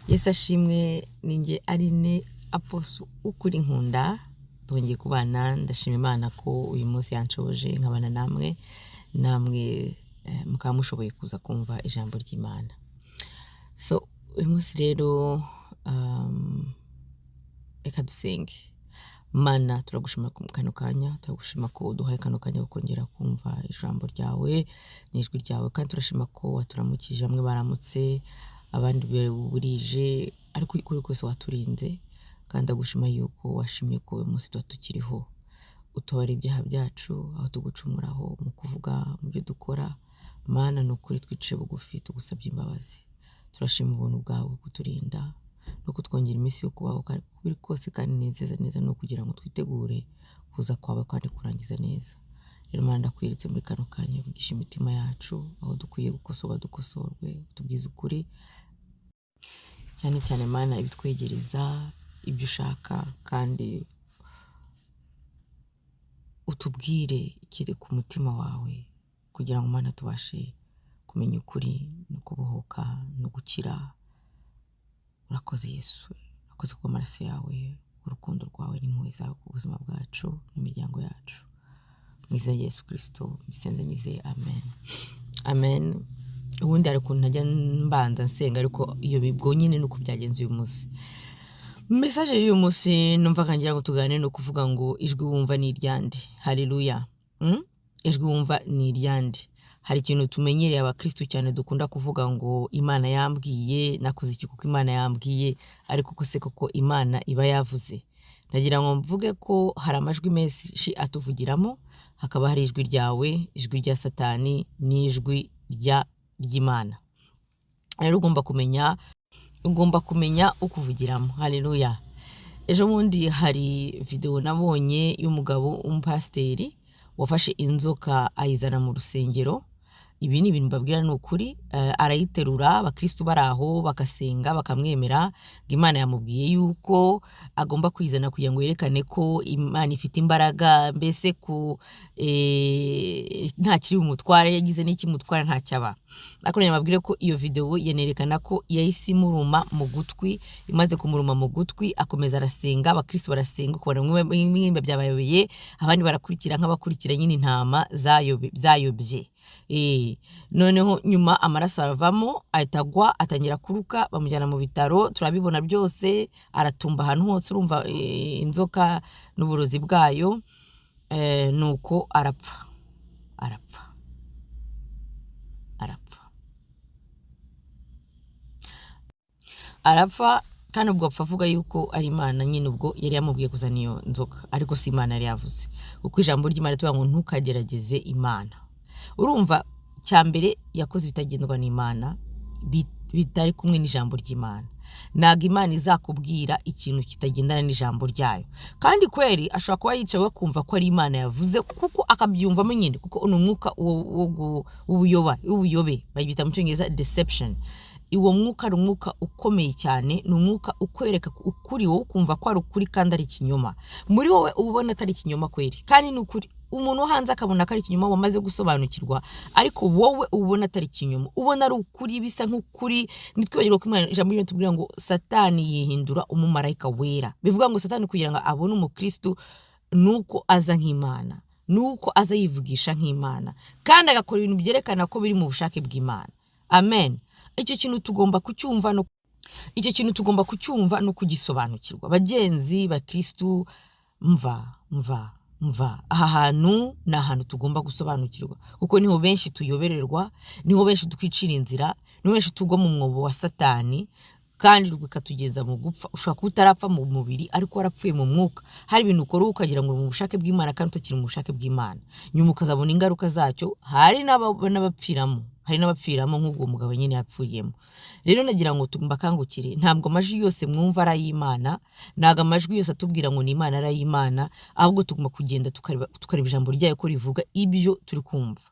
Yesu ashimwe ninjye Aline Apostle ukuri nkunda twongeye kubana. Ndashima Imana ko uyu munsi yanshoboje nkabana namwe mukaba mushoboye kuza kumva ijambo ry'Imana. So uyu munsi rero reka dusenge. Mana turagushima ku kano kanya, turagushima ko uduhaye kano kanya kongera kumva ijambo ryawe n'ijwi ryawe, kandi turashima ko waturamukije amwe baramutse abandi burije, ariko kuri kose waturinze, kandi ndagushima yuko washimye ko uyu munsi tukiriho. Utubara ibyaha byacu aho tugucumuraho mu kuvuga mu byo dukora. Mana ni ukuri twice bugufi tugusabye imbabazi. Turashima ubuntu bwawe kuturinda no kutwongera iminsi yo kubaho kuri kose, kandi neza no kugira ngo twitegure kuza kwawe kandi kurangiza neza. Rero Mana ndakwiritse muri kano kanya, vugisha imitima yacu aho dukwiye gukosorwa dukosorwe, tubwize ukuri cyane cyane Mana ibitwegereza ibyo ushaka, kandi utubwire ikiri ku mutima wawe kugira ngo Mana tubashe kumenya ukuri no kubohoka no gukira. Urakoze Yesu, urakoze ku maraso yawe, urukundo rwawe n'impuhwe zawe ku buzima bwacu n'imiryango yacu. Mwiza Yesu Kristo bisenze nizeye, amen amen. Ubundi ari kuntu najya mbanza nsenga, ariko iyo bibwo nyine nuko byagenze uyu munsi. Message y'uyu munsi numva ngira ngo tugane no kuvuga ngo ijwi wumva ni iryande. Haleluya. Ijwi wumva ni iryande. Hari ikintu tumenyereye abakristo cyane dukunda kuvuga ngo Imana yambwiye, nakoze iki kuko Imana yambwiye, ariko ko se koko Imana iba yavuze. Nagira ngo mvuge ko hari amajwi menshi atuvugiramo, hakaba hari ijwi ryawe, ijwi rya Satani n'ijwi ry'Imana. Rero ugomba kumenya ukuvugiramo. Haleluya. Ejo bundi hari video nabonye y'umugabo umupasiteri wafashe inzoka ayizana mu rusengero. Ibi ni ibintu mbabwira ni ukuri. Arayiterura, abakristo baraho bakasenga bakamwemera ngo Imana yamubwiye yuko agomba kwizana kugira ngo yerekane ko Imana ifite imbaraga, mbese ko nta kiri umutware, yagize n'iki mutwara nta cyaba. Ariko nyamabwire ko iyo video yenerekana ko yahise imuruma mu gutwi, imaze kumuruma mu gutwi akomeza arasenga, abakristo barasenga, kubona mwimwe byabayobeye, abandi barakurikira nk'abakurikira nyine intama zayobye. Noneho nyuma amaraso aravamo, ahitagwa, atangira kuruka, bamujyana mu bitaro, turabibona byose, aratumba ahantu hose. Urumva inzoka n'uburozi bwayo. Nuko arapfa kandi ubwo apfa avuga yuko ari Imana nyine ubwo yari yamubwiye kuzana iyo nzoka, ariko si Imana yari yavuze, kuko ijambo ry'Imana tuvuga ngo ntukagerageze Imana. Urumva cyambere yakoze bitagendwa n'Imana, bitari kumwe n'ijambo ry'Imana. Naga Imana izakubwira ikintu kitagendana n'ijambo ryayo, kandi kweri ashobora kuba yicaye kumva ko ari Imana yavuze, kuko akabyumvamo nyine, kuko ni umwuka w'ubuyobe bayita mu Cyongereza deception. Iwo mwuka ari umwuka ukomeye cyane, ni umwuka ukwereka ukuri wowe kumva ko ari ukuri kandi ari ikinyoma. Muri wowe ubona atari ikinyoma kweri, kandi ni ukuri. Umuntu hanze akabona ko ari ikinyoma wamaze gusobanukirwa, ariko wowe ubona atari ikinyoma, ubona ari ukuri, bisa nk'ukuri. Nitwibagirwa ko ijambo ry'Imana tubwira ngo Satani yihindura umumarayika wera. Bivuga ngo Satani kugira ngo abone umukristo nuko aza nk'Imana, nuko aza yivugisha nk'Imana, kandi agakora ibintu byerekana ko biri mu bushake bw'Imana. Amen. Icyo kintu tugomba kucyumva no kugisobanukirwa. Bagenzi bakristo, mva aha hantu ni ahantu tugomba gusobanukirwa, kuko niho benshi tuyobererwa, niho benshi twicira inzira, niho benshi tugwa mu mwobo wa Satani, kandi rukatugeza mu gupfa. Ushobora kuba utarapfa mu mubiri, ariko warapfuye mu mwuka. Hari ibintu ukora ukagira ngo mu bushake bw'Imana, kandi utakiri mu bushake bw'Imana, nyuma ukazabona ingaruka zacyo. Hari n'abapfiramo nk'ubwo mugabo nyine yapfuyemo. Rero nagira ngo tumbakangukire, ntabwo amajwi yose mwumva ari ay'Imana, ntabwo amajwi yose atubwira ngo ni Imana ari ay'Imana, ahubwo tugomba kugenda tukareba ijambo ryayo ko rivuga ibyo turi kumva.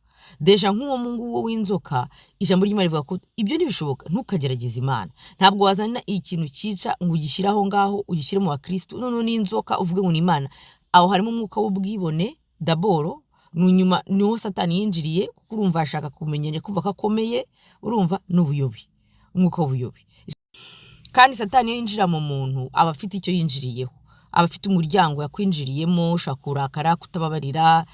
Deja nk'uwo mungu w'inzoka, ijambo ry'Imana rivuga ko ibyo ntibishoboka, ntukagerageze Imana. Ntabwo wazana ikintu cyica ngo ugishyiraho ngaho, ugishyire mu bakristo, none n'inzoka uvuge ngo ni Imana. Aho harimo umwuka w'ubwibone daboro, nyuma niho Satani yinjiriye, kuko urumva ashaka kumenyanya kumva ko akomeye. Urumva n'ubuyobe, umwuka w'ubuyobe. kandi satani iyo yinjira mu muntu aba afite icyo yinjiriyeho, aba afite umuryango yakwinjiriyemo, ushaka kurakara, kutababarira,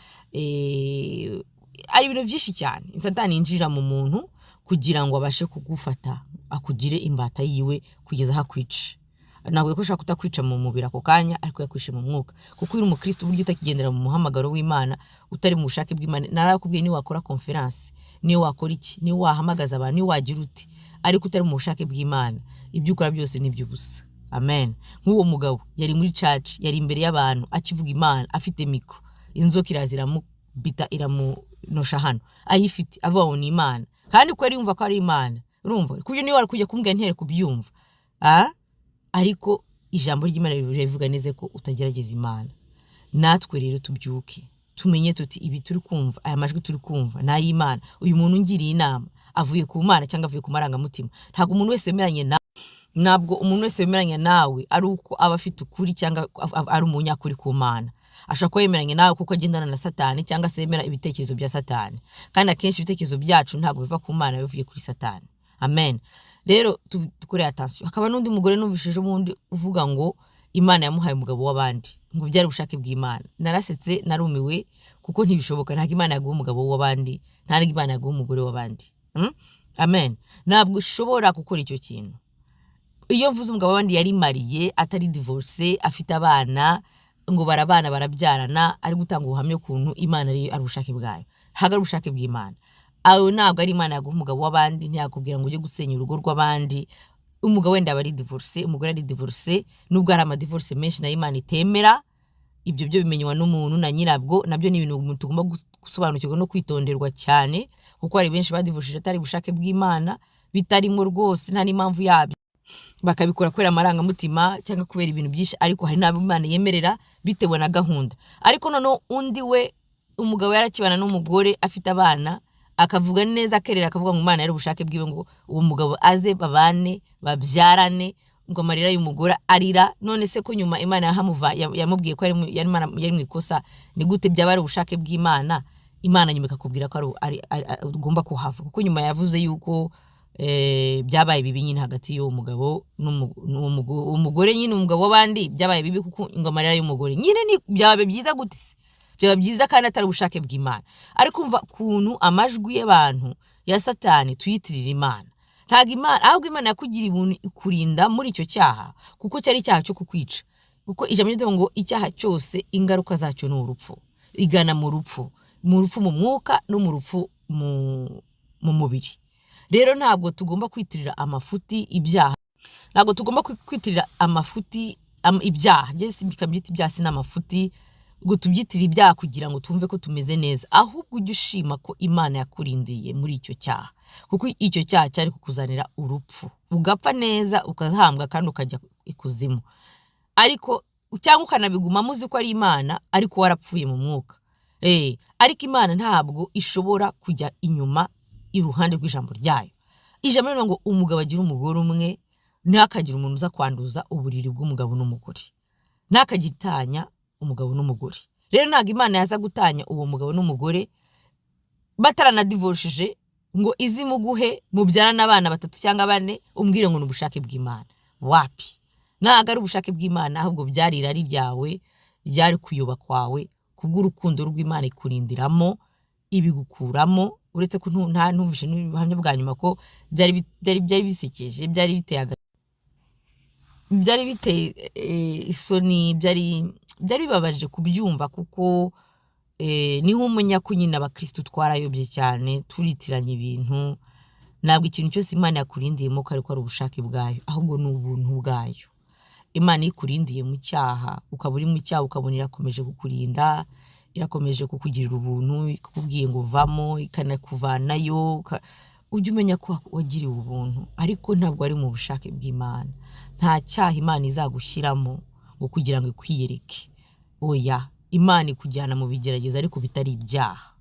ari ibintu byinshi cyane satani yinjira mu muntu kugira ngo abashe kugufata akugire imbata yiwe kugeza hakwica. Ntabwo ko ushaka kutakwica mu mubiri ako kanya, ariko yakwishe mu mwuka, kuko uri umukristo buryo utakigendera mu muhamagaro w'Imana, utari mu bushake bw'Imana. Narakubwiye ni wakora conference, ni wakora iki, ni wahamagaza abantu, ni wagira uti, ariko utari mu bushake bw'Imana, ibyo ukora byose ni by'ubusa. Amen. Nk'uwo mugabo yari muri church, yari imbere y'abantu akivuga Imana, afite mikro, inzoka irazira mu bita iramunosha hano, ayifite avuga ni Imana, kandi ko yari yumva ko ari Imana. Urumva kuyo niyo warakujya kumbwira ntere kubyumva, ariko ijambo ry'Imana rivuga neze ko utagerageza Imana. Natwe rero tubyuke tumenye tuti ibi turi kumva, aya majwi turi kumva na y'Imana, uyu muntu ngiriye inama avuye ku Mana cyangwa avuye ku marangamutima. Ntabwo umuntu wese yemeranye na ntabwo umuntu wese yemeranye nawe ari uko aba afite ukuri cyangwa ari umunyakuri ku Mana. Ashaka ko yemeranye nawe kuko agendana na Satani cyangwa se yemera ibitekerezo bya Satani, kandi akenshi ibitekerezo byacu ntabwo biva ku Mana, bivuye kuri Satani. Amen. Rero tukore attention. Hakaba n'undi mugore numvishije ubundi uvuga ngo Imana yamuhaye umugabo w'abandi, ngo byari ubushake bw'Imana. Narasetse, narumiwe, kuko ntibishoboka. Ntabwo Imana yaguha umugabo w'abandi, ntabwo Imana yaguha umugore w'abandi. Amen. Ntabwo ushobora gukora icyo kintu. Iyo mvuze umugabo w'abandi yari mariye, atari divorce, afite abana, ngo barabana barabyarana, ari gutanga ubuhamya kuntu Imana ari ubushake bwayo, haga ubushake bw'Imana. Aho ntabwo ari Imana yaguha umugabo w'abandi, ntiyakubwira ngo ujye gusenya urugo rw'abandi. Umugabo wenda bari divorce, umugore ari divorce, nubwo ari ama divorce menshi na Imana itemera. Ibyo byo bimenywa n'umuntu na nyirabwo, nabyo ni ibintu umuntu tugomba gusobanukirwa no kwitonderwa cyane, kuko ari benshi badivorce atari bushake bw'Imana, bitarimo rwose nta n'impamvu yabyo, bakabikora kubera amarangamutima cyangwa kubera ibintu byinshi, ariko hari n'abo Imana yemerera bitewe na gahunda. Ariko noneho undi we umugabo yarakibana n'umugore afite abana, akavuga neza akerera, akavuga ngo Imana yari ubushake bwiwe ngo uwo mugabo aze babane babyarane, ngo amarira y'umugore arira. None se ko nyuma Imana yahamuva yamubwiye ko yari mu ikosa, ni gute byaba ari ubushake bw'Imana? Imana nyuma ikakubwira ko ari ugomba kuhava, kuko nyuma yavuze yuko byabaye bibi nyine hagati y'uwo mugabo n'umugore, nyine umugabo w'abandi byabaye bibi kuko ngo amarira y'umugore nyine ni byabaye byiza gute se? Byaba byiza kandi atari ubushake bw'Imana. Ariko umva kuntu amajwi y'abantu ya Satani tuyitirira Imana. Ntabwo Imana, ahubwo Imana yakugira ibintu ikurinda muri icyo cyaha, kuko cyari icyaha cyo kukwica. Kuko ijambo ry'Imana ngo icyaha cyose ingaruka zacyo ni urupfu, igana mu rupfu mu mwuka no mu rupfu mu mubiri. Rero ntabwo tugomba kwitirira amafuti ibyaha, ntabwo tugomba kwitirira amafuti ibyaha. Jesi bikabyita ibyaha n'amafuti ngo tubyitire ibyaha kugira ngo tumve ko tumeze neza, ahubwo ujye ushima ko Imana yakurindiye muri icyo cyaha, kuko icyo cyaha cyari kukuzanira urupfu, ugapfa neza ukahambwa kandi ukajya ikuzimu. Ariko cyangwa ukanabiguma muzi ko ari Imana ariko warapfuye mu mwuka. Ariko Imana ntabwo ishobora kujya inyuma iruhande rw'ijambo ryayo. Ijambo rero ngo umugabo agira umugore umwe, ntakagira umuntu uza kwanduza uburiri bw'umugabo n'umugore, ntakagitanya umugabo n'umugore. Rero ntabwo Imana yaza gutanya uwo mugabo n'umugore bataranadivorishije ngo izimuguhe mubyarana abana 3 cyangwa 4 umbwire ngo n'ubushake bw'Imana. Wapi? Ntabwo ari ubushake bw'Imana, ahubwo byari irari ryawe, ryari kuyoba kwawe kubw'urukundo rw'Imana ikurindiramo ibigukuramo. Uretse ko nta ntumvishe n'ubuhamya bwa nyuma ko byari bisekeje, byari biteye isoni, byari bibabaje kubyumva, kuko niho umenya ko nyine abakristo twarayobye cyane, turitiranya ibintu. Ntabwo ikintu cyose Imana yakurindiyemo ko ari ubushake bwayo, ahubwo ni ubuntu bwayo. Imana ikurindiye mu cyaha, ukaba uri mu cyaha ukabona irakomeje kukurinda, irakomeje kukugirira ubuntu, ikakubwiye ngo vamo, ikanakuvanayo, ujye umenya ko wagiriwe ubuntu, ariko ntabwo ari mu bushake bw'Imana. Nta cyaha Imana izagushyiramo ngo kugira ngo ikwiyereke. Oya, Imana ikujyana mu bigerageza ariko bitari ibyaha.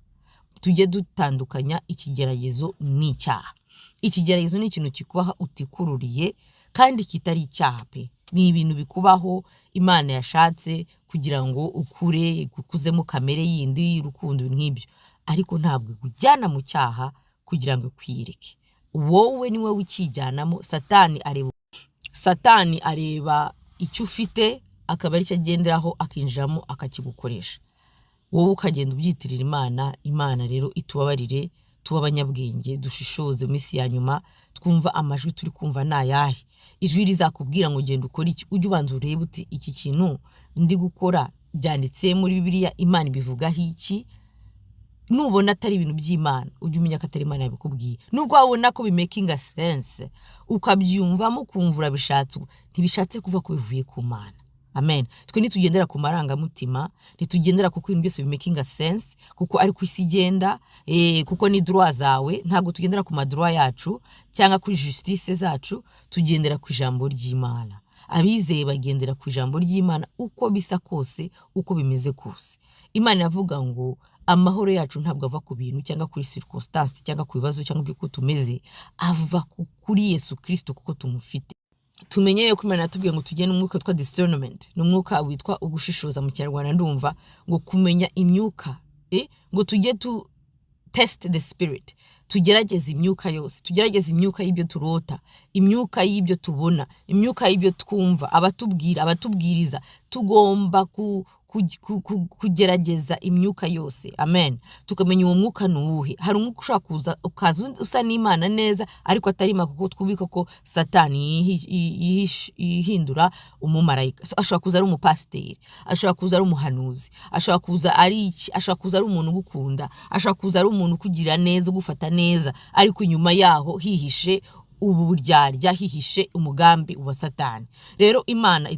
Tujye dutandukanya ikigeragezo n'icyaha. Ikigeragezo ni ikintu kikubaha utikururiye kandi kitari icyaha pe. Ni ibintu bikubaho Imana yashatse kugira ngo ukure, ukuzemo kamere yindi y'urukundo nk'ibyo, ariko ntabwo kujyana mu cyaha kugira ngo kwireke. Wowe niwe wikijyanamo. Satani areba icyo ufite akaba ari cyo agenderaho akinjiramo akakigukoresha, wowe ukagenda ubyitirira Imana. Imana rero itubabarire, tuba abanyabwenge, dushishoze mu isi ya nyuma, twumva amajwi turi kumva nayahe. Ijwi rizakubwira ngo genda ukora iki, ujye ubanza urebe uti iki kintu ndi gukora byanditse muri Bibiliya, Imana ibivugaho iki. Nubona atari ibintu by'Imana ujye umenya ko atari Imana yabikubwiye. Nubwo wabona ko bimakinga sense ukabyumvamo kumva urabishatse, ntibishatse kuva ko bivuye ku Mana. Amen. Twe nitugendera ku marangamutima, nitugendera kuko ibintu byose bimakinga sense, kuko ari ku isi igenda, kuko ni droit zawe. Ntabwo tugendera ku madroit yacu cyangwa kuri justice zacu, tugendera ku ijambo ry'Imana. Abizeye bagendera ku ijambo ry'Imana uko bisa kose, uko bimeze kose. Imana iravuga ngo amahoro yacu ntabwo ava ku bintu cyangwa kuri circumstance cyangwa ku bibazo cyangwa uko tumeze, ava kuri Yesu Kristo kuko tumufite. Tumenye yuko Imana yatubwiye ngo tugene umwuka witwa discernment, n'umwuka witwa ugushishoza mu Kinyarwanda ndumva, ngo kumenya imyuka, ngo tujye tu test the spirit, tugerageza imyuka yose, tugerageza imyuka y'ibyo turota, imyuka y'ibyo tubona, imyuka y'ibyo twumva, abatubwira, abatubwiriza. Tugomba kugerageza imyuka yose. Amen. Tukamenya uwo mwuka nuwuhe. Hari umwuka ushaka ukaza usa n'Imana neza ariko atari Imana, kuko twubika ko Satani yihindura umumarayika. Ashobora kuza ari umupasiteri, ashobora kuza ari umuhanuzi, ashobora kuza ari iki, ashobora kuza ari umuntu ugukunda, ashobora kuza ari umuntu ukugira neza, ugufata neza, ariko inyuma yaho hihishe ubu buryarya, hihishe umugambi wa Satani. Rero Imana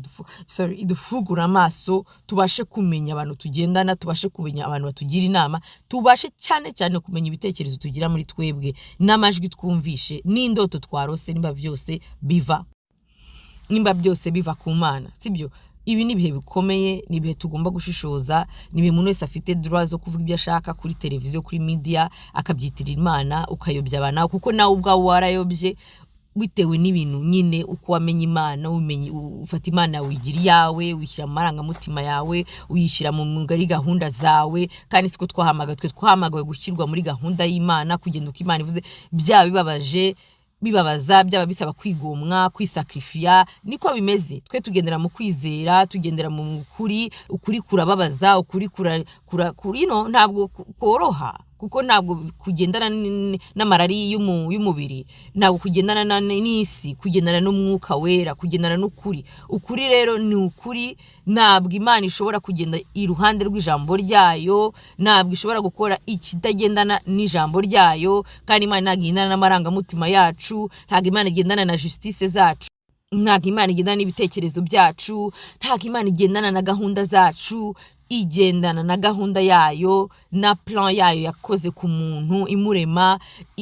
idufugura amaso, tubashe kumenya abantu tugendana, tubashe kumenya abantu batugira inama, tubashe cyane cyane kumenya ibitekerezo tugira muri twebwe, n'amajwi twumvishe, n'indoto twarose, nimba byose biva ku Mana, sibyo? Ibi ni ibihe bikomeye, ni ibihe tugomba gushishoza, ni ibihe umuntu wese afite droit zo kuvuga ibyo ashaka kuri televiziyo, kuri media, akabyitirira Imana, ukayobya abana, kuko nawe ubwawe warayobye bitewe n'ibintu nyine uko wamenye Imana. Ufata Imana wigira iyawe, wishyira mu marangamutima yawe, uyishyira mu ngari gahunda zawe, kandi siko twahamagawe gushyirwa muri gahunda y'Imana, kugenda uko Imana ivuze. Byaba bibabaza, byaba bisaba kwigomwa, kwisakrifia, niko bimeze. Twe tugendera mu kwizera, tugendera mu ukuri kurababaza, ukuri ntabwo koroha, kuko ntabwo kugendana n'amarari y'umubiri, ntabwo kugendana n'isi, kugendana n'umwuka wera, kugendana n'ukuri. Ukuri rero ni ukuri. Ntabwo Imana ishobora kugenda iruhande rw'ijambo ryayo, ntabwo ishobora gukora ikitagendana n'ijambo ryayo, kandi Imana ntabwo igendana n'amarangamutima yacu, ntabwo Imana igendana na justice zacu, ntabwo Imana igendana n'ibitekerezo byacu, ntabwo Imana igendana na gahunda zacu. Igendana na gahunda yayo na plan yayo yakoze ku muntu imurema,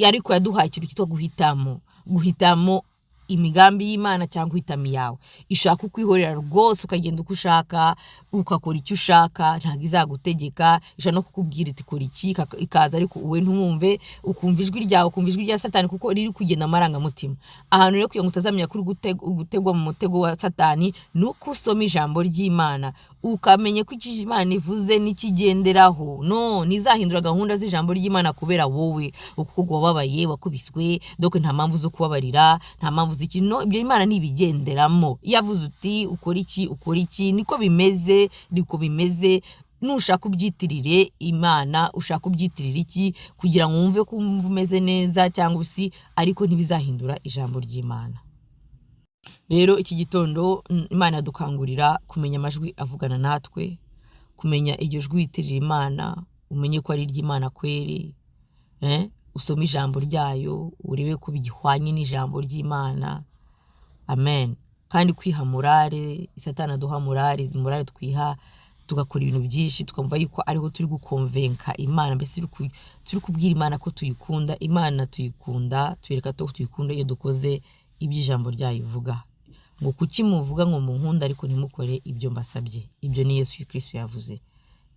ariko yaduhaye ikintu cyitwa guhitamo imigambi y'Imana cyangwa guhitamo yawe. Ishaka ukwihorera rwose, ukagenda uko ushaka, ukakora icyo ushaka, ntabwo izagutegeka. Ishaka no kukubwira iti kora iki, ikaza, ariko uwe ntumwumve, ukumva ijwi ryawe, ukumva ijwi rya Satani, kuko riri kugenda amarangamutima. Ahantu rero kugira ngo utazamenya kuri gutegwa mu mutego wa Satani, nuko usoma ijambo ry'Imana, ukamenye ko icyo Imana ivuze n'ikigenderaho. Nizahindura gahunda z'ijambo ry'Imana kubera wowe, kuko wababaye, wakubiswe, donc nta mpamvu zo kubabarira, nta mpamvu z'iki. Ibyo Imana nibigenderamo. Yavuze uti ukora iki, niko bimeze. Nushaka ubyitirire Imana, ushaka ubyitirire iki kugira ngo wumve ko umeze neza cyangwa usi, ariko ntibizahindura ijambo ry'Imana. Rero iki gitondo Imana yadukangurira kumenya amajwi avugana natwe, kumenya iryo jwi witirira Imana, umenye ko ari iry'Imana kweri, usome ijambo ryayo, urebe ko bigihwanye n'ijambo ry'Imana. Amen. Kandi kwiha morale, Satani aduha morale twiha, tugakora ibintu byinshi, tukumva yuko ariho turi gukonvenka Imana, mbese turi kubwira Imana ko tuyikunda. Imana tuyikunda, tuyereka ko tuyikunda iyo dukoze iby'ijambo ryayo ivuga. Ngo kuki muvuga ngo munkunda ariko ntimukore ibyo mbasabye? Ibyo ni Yesu Kristo yavuze.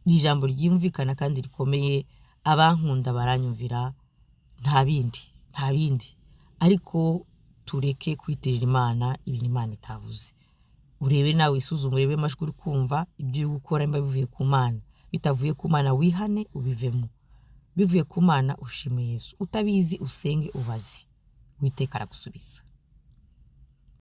Ni ijambo ryumvikana kandi rikomeye. Abankunda baranyumvira, nta bindi. Ariko tureke kwitirira Imana ibintu Imana itavuze. Urebe nawe, isuzume, urebe amajwi uri kumva, ibyo uri gukora mba bivuye ku Mana. Bitavuye ku Mana wihane ubivemo. Bivuye ku Mana ushime Yesu. Utabizi usenge ubaze, Uwiteka aragusubiza.